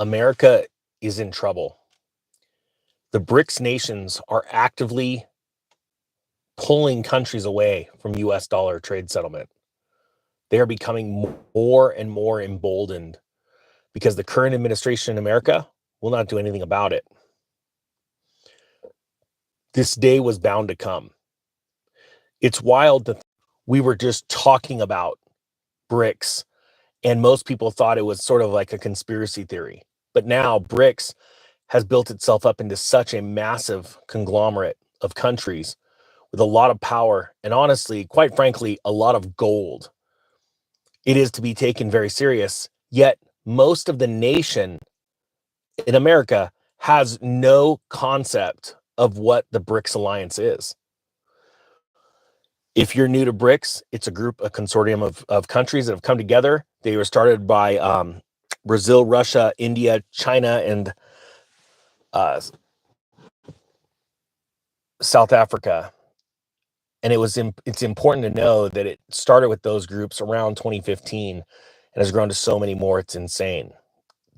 America is in trouble. The BRICS nations are actively pulling countries away from US dollar trade settlement. They are becoming more and more emboldened because the current administration in America will not do anything about it. This day was bound to come. It's wild that we were just talking about BRICS, and most people thought it was sort of like a conspiracy theory. But now BRICS has built itself up into such a massive conglomerate of countries with a lot of power and, honestly, quite frankly, a lot of gold. It is to be taken very serious, yet most of the nation in America has no concept of what the BRICS alliance is. If you're new to BRICS, it's a consortium of countries that have come together. They were started by Brazil, Russia, India, China, and South Africa. And it's important to know that it started with those groups around 2015 and has grown to so many more. It's insane.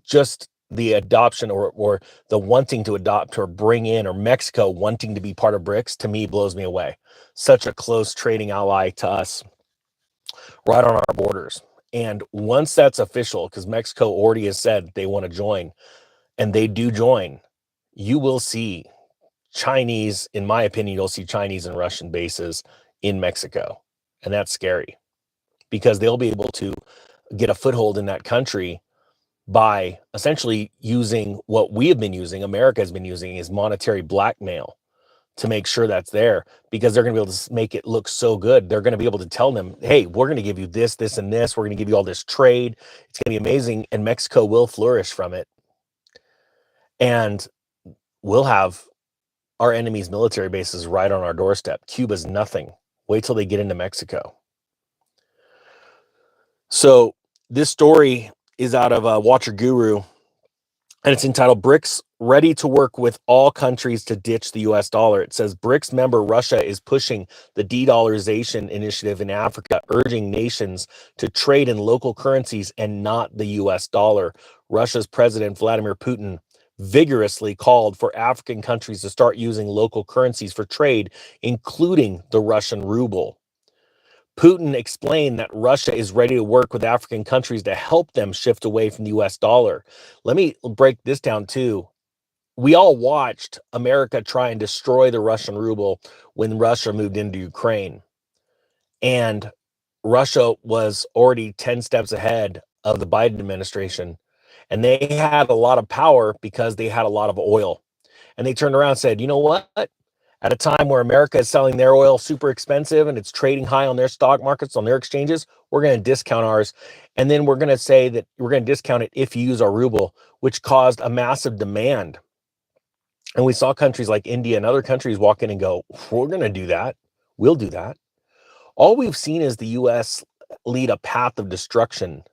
Just the adoption or the wanting to adopt or bring in, or Mexico wanting to be part of BRICS, to me blows me away. Such a close trading ally to us right on our borders. And once that's official, because Mexico already has said they want to join, and they do join, you will see Chinese, in my opinion, you'll see Chinese and Russian bases in Mexico. And that's scary because they'll be able to get a foothold in that country by essentially using what we have been using, America has been using, is monetary blackmail to make sure that's there, because they're going to be able to make it look so good. They're going to be able to tell them, hey, we're going to give you this, this, and this. We're going to give you all this trade. It's going to be amazing. And Mexico will flourish from it. And we'll have our enemy's military bases right on our doorstep. Cuba's nothing. Wait till they get into Mexico. So this story is out of Watcher Guru, and it's entitled BRICS Ready to Work with All Countries to Ditch the US Dollar. It says BRICS member Russia is pushing the de-dollarization initiative in Africa, urging nations to trade in local currencies and not the US dollar. Russia's President Vladimir Putin vigorously called for African countries to start using local currencies for trade, including the Russian ruble. Putin explained that Russia is ready to work with African countries to help them shift away from the US dollar. Let me break this down too. We all watched America try and destroy the Russian ruble when Russia moved into Ukraine. And Russia was already 10 steps ahead of the Biden administration. And they had a lot of power because they had a lot of oil. And they turned around and said, you know what? At a time where America is selling their oil super expensive and it's trading high on their stock markets, on their exchanges, we're going to discount ours. And then we're going to say that we're going to discount it if you use our ruble, which caused a massive demand. And we saw countries like India and other countries walk in and go, we're going to do that. We'll do that. All we've seen is the US lead a path of destruction.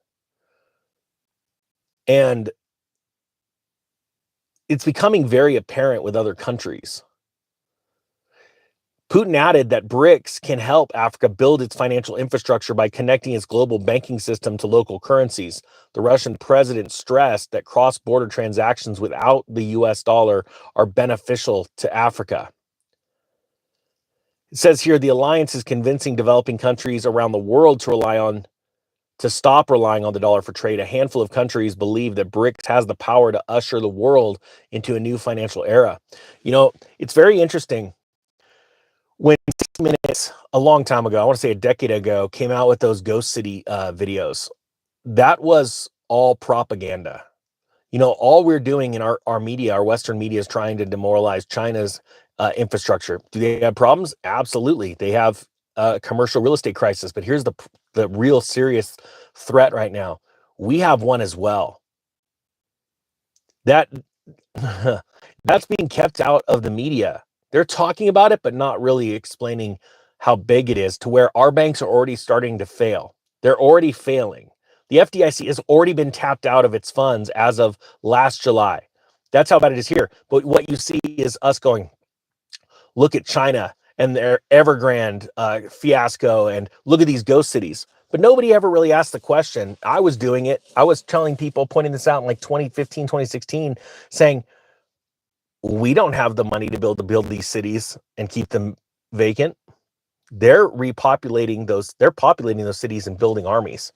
And it's becoming very apparent with other countries. Putin added that BRICS can help Africa build its financial infrastructure by connecting its global banking system to local currencies. The Russian president stressed that cross-border transactions without the US dollar are beneficial to Africa. It says here, the alliance is convincing developing countries around the world to stop relying on the dollar for trade. A handful of countries believe that BRICS has the power to usher the world into a new financial era. You know, it's very interesting. When 6 Minutes, a long time ago, I want to say a decade ago, came out with those Ghost City videos, that was all propaganda. You know, all we're doing in our media, our Western media, is trying to demoralize China's infrastructure. Do they have problems? Absolutely. They have a commercial real estate crisis, but here's the real serious threat right now. We have one as well. That that's being kept out of the media. They're talking about it, but not really explaining how big it is, to where our banks are already starting to fail. They're already failing. The FDIC has already been tapped out of its funds as of last July. That's how bad it is here. But what you see is us going, look at China and their Evergrande fiasco, and look at these ghost cities. But nobody ever really asked the question. I was doing it. I was telling people, pointing this out in like 2015, 2016, saying, we don't have the money to build these cities and keep them vacant. They're repopulating those, they're populating those cities and building armies.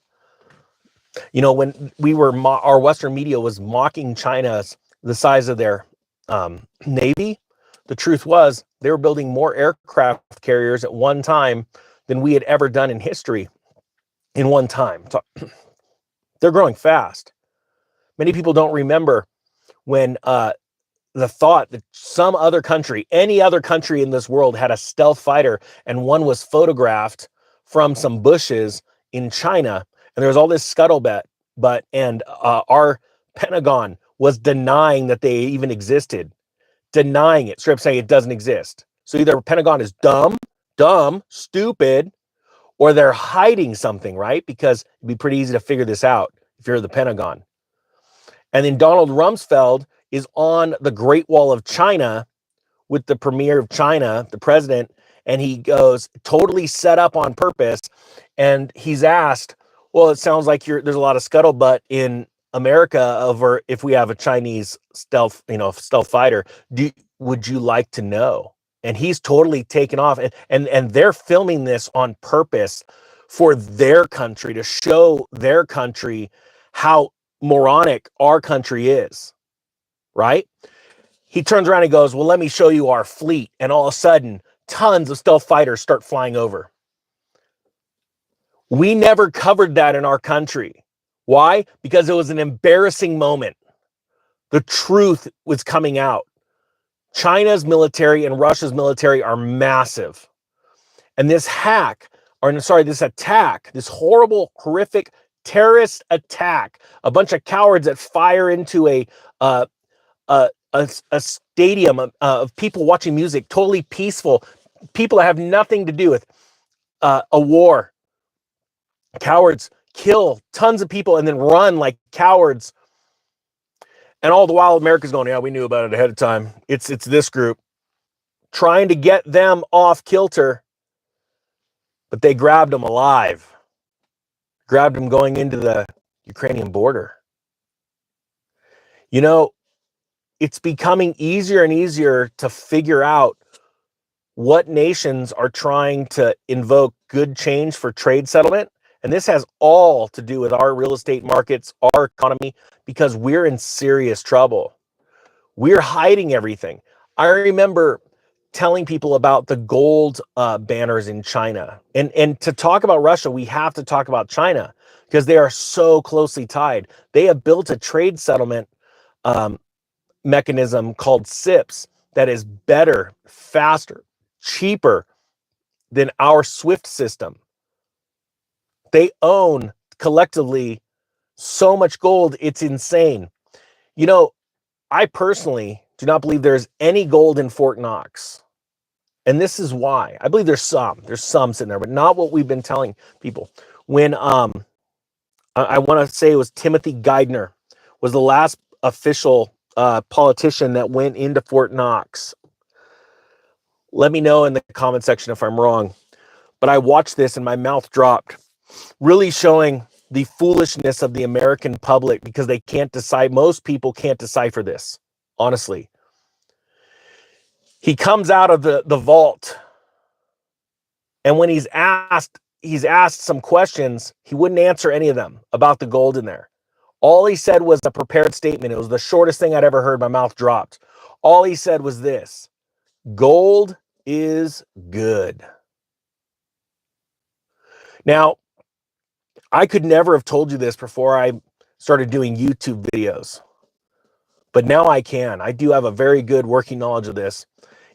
You know, when we were, our Western media was mocking China's, the size of their Navy, the truth was they were building more aircraft carriers at one time than we had ever done in history in one time. So they're growing fast. Many people don't remember when the thought that some other country, any other country in this world, had a stealth fighter, and one was photographed from some bushes in China, and there was all this scuttlebutt, and our Pentagon was denying that they even existed, denying it, straight up saying it doesn't exist. So either Pentagon is dumb, stupid, or they're hiding something, right? Because it'd be pretty easy to figure this out if you're the Pentagon. And then Donald Rumsfeld is on the Great Wall of China with the premier of China, the president, and he goes totally set up on purpose. And he's asked, well, it sounds like there's a lot of scuttlebutt in America over if we have a Chinese stealth fighter. Would you like to know? And he's totally taken off, and they're filming this on purpose for their country, to show their country how moronic our country is, right? He turns around and goes, well, let me show you our fleet. And all of a sudden, tons of stealth fighters start flying over. We never covered that in our country. Why? Because it was an embarrassing moment. The truth was coming out. China's military and Russia's military are massive. And this attack, this horrible, horrific terrorist attack, a bunch of cowards that fire into a stadium of people watching music, totally peaceful, people that have nothing to do with a war. Cowards kill tons of people and then run like cowards. And all the while, America's going, yeah, we knew about it ahead of time. It's this group trying to get them off kilter, but they grabbed them alive. Grabbed them going into the Ukrainian border. You know, it's becoming easier and easier to figure out what nations are trying to invoke good change for trade settlement. And this has all to do with our real estate markets, our economy, because we're in serious trouble. We're hiding everything. I remember telling people about the gold banners in China. And to talk about Russia, we have to talk about China because they are so closely tied. They have built a trade settlement mechanism called SIPS that is better, faster, cheaper than our SWIFT system. They own collectively so much gold, it's insane. You know, I personally do not believe there's any gold in Fort Knox. And this is why. I believe there's some sitting there, but not what we've been telling people. When I want to say it was Timothy Geithner was the last official politician that went into Fort Knox. Let me know in the comment section if I'm wrong. But I watched this and my mouth dropped, really showing the foolishness of the American public because they can't decide. Most people can't decipher this, honestly. He comes out of the vault, and when he's asked some questions, he wouldn't answer any of them about the gold in there. All he said was a prepared statement. It was the shortest thing I'd ever heard. My mouth dropped. All he said was this: gold is good. Now, I could never have told you this before I started doing YouTube videos, but now I can. I do have a very good working knowledge of this,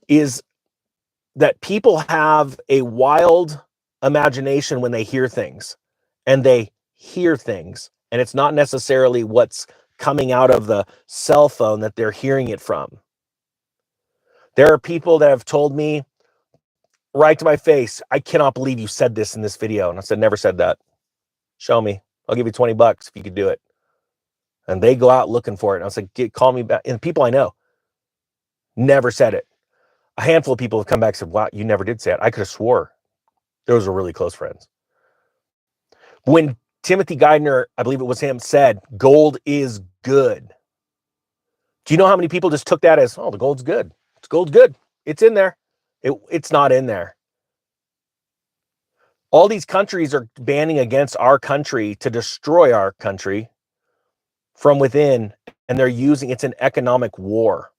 is that people have a wild imagination when they hear things, and they hear things, and it's not necessarily what's coming out of the cell phone that they're hearing it from. There are people that have told me right to my face, I cannot believe you said this in this video. And I said, never said that. Show me. I'll give you $20 if you could do it. And they go out looking for it. And I was like, call me back. And people I know never said it. A handful of people have come back and said, wow, you never did say it. I could have swore. Those were really close friends. When Timothy Geithner, I believe it was him, said gold is good, do you know how many people just took that as, oh, the gold's good? It's gold's good. It's in there. It's not in there. All these countries are banding against our country to destroy our country from within, and they're using it's an economic war.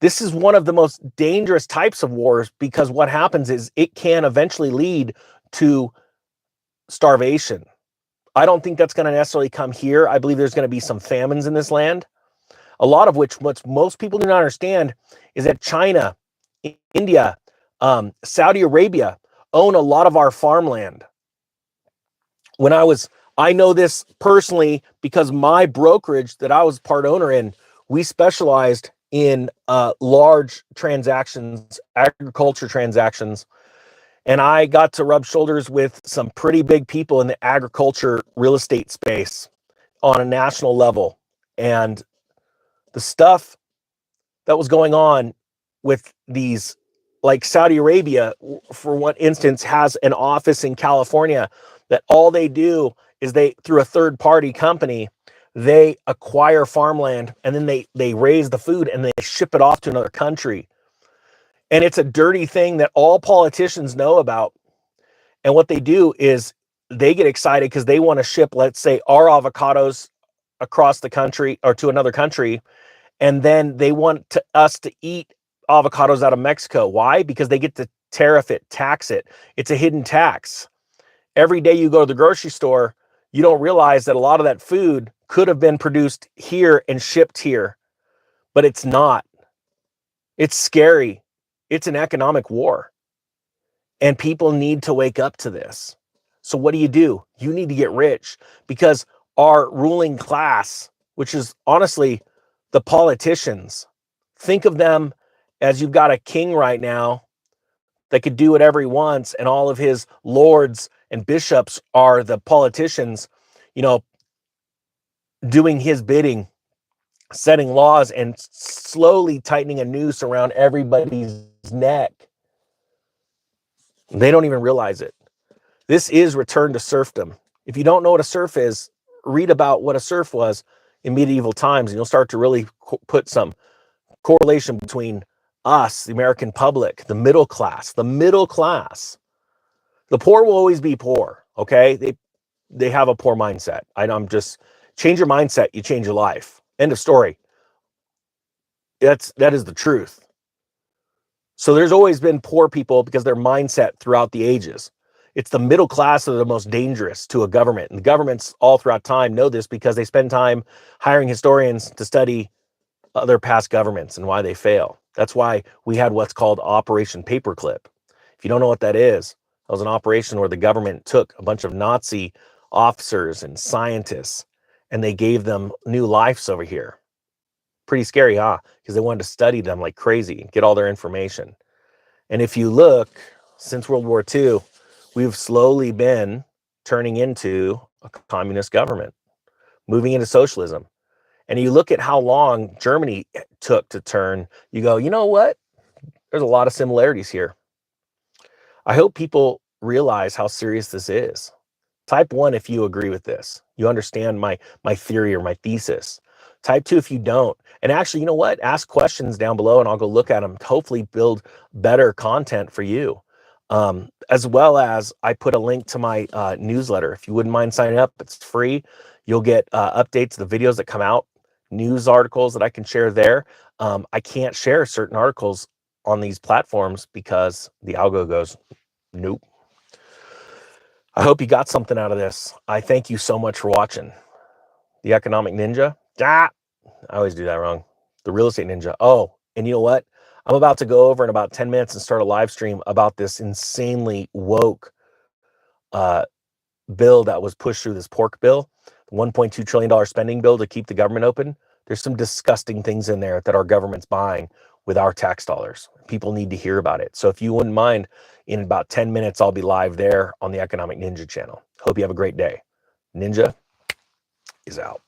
This is one of the most dangerous types of wars because what happens is it can eventually lead to starvation. I don't think that's going to necessarily come here. I believe there's going to be some famines in this land. A lot of which, what most people do not understand, is that China, India, Saudi Arabia own a lot of our farmland. I know this personally because my brokerage that I was part owner in, we specialized in large transactions, agriculture transactions. And I got to rub shoulders with some pretty big people in the agriculture real estate space on a national level. And the stuff that was going on with these, like Saudi Arabia, for one instance, has an office in California that all they do is through a third party company, they acquire farmland and then they raise the food and they ship it off to another country. And it's a dirty thing that all politicians know about. And what they do is they get excited because they want to ship, let's say, our avocados across the country or to another country. And then they want us to eat avocados out of Mexico. Why? Because they get to tariff it, tax it. It's a hidden tax. Every day you go to the grocery store, you don't realize that a lot of that food could have been produced here and shipped here, but it's not. It's scary. It's an economic war. And people need to wake up to this. So what do? You need to get rich because our ruling class, which is honestly the politicians, think of them as you've got a king right now that could do whatever he wants, and all of his lords and bishops are the politicians, doing his bidding, setting laws and slowly tightening a noose around everybody's neck. They don't even realize it. This is return to serfdom. If you don't know what a serf is, read about what a serf was in medieval times, and you'll start to really put some correlation between us, the American public, the middle class. The middle class. The poor will always be poor, okay? They have a poor mindset. I'm just, change your mindset, you change your life. End of story. That is the truth. So there's always been poor people because their mindset throughout the ages. It's the middle class that are the most dangerous to a government. And the governments all throughout time know this because they spend time hiring historians to study other past governments and why they fail. That's why we had what's called Operation Paperclip. If you don't know what that is, that was an operation where the government took a bunch of Nazi officers and scientists and they gave them new lives over here. Pretty scary, huh? Because they wanted to study them like crazy and get all their information. And if you look, since World War II, we've slowly been turning into a communist government, moving into socialism. And you look at how long Germany took to turn, you go, you know what? There's a lot of similarities here. I hope people realize how serious this is. Type 1 if you agree with this. You understand my theory or my thesis. Type 2 if you don't. And actually, you know what? Ask questions down below and I'll go look at them to hopefully build better content for you. As well as I put a link to my newsletter. If you wouldn't mind signing up, it's free. You'll get updates of the videos that come out, news articles that I can share there. I can't share certain articles on these platforms because the algo goes, nope. I hope you got something out of this. I thank you so much for watching. The Economic Ninja. I always do that wrong. The Real Estate Ninja. Oh, and you know what? I'm about to go over in about 10 minutes and start a live stream about this insanely woke bill that was pushed through, this pork bill, the $1.2 trillion spending bill to keep the government open. There's some disgusting things in there that our government's buying with our tax dollars. People need to hear about it. So if you wouldn't mind, in about 10 minutes, I'll be live there on the Economic Ninja channel. Hope you have a great day. Ninja is out.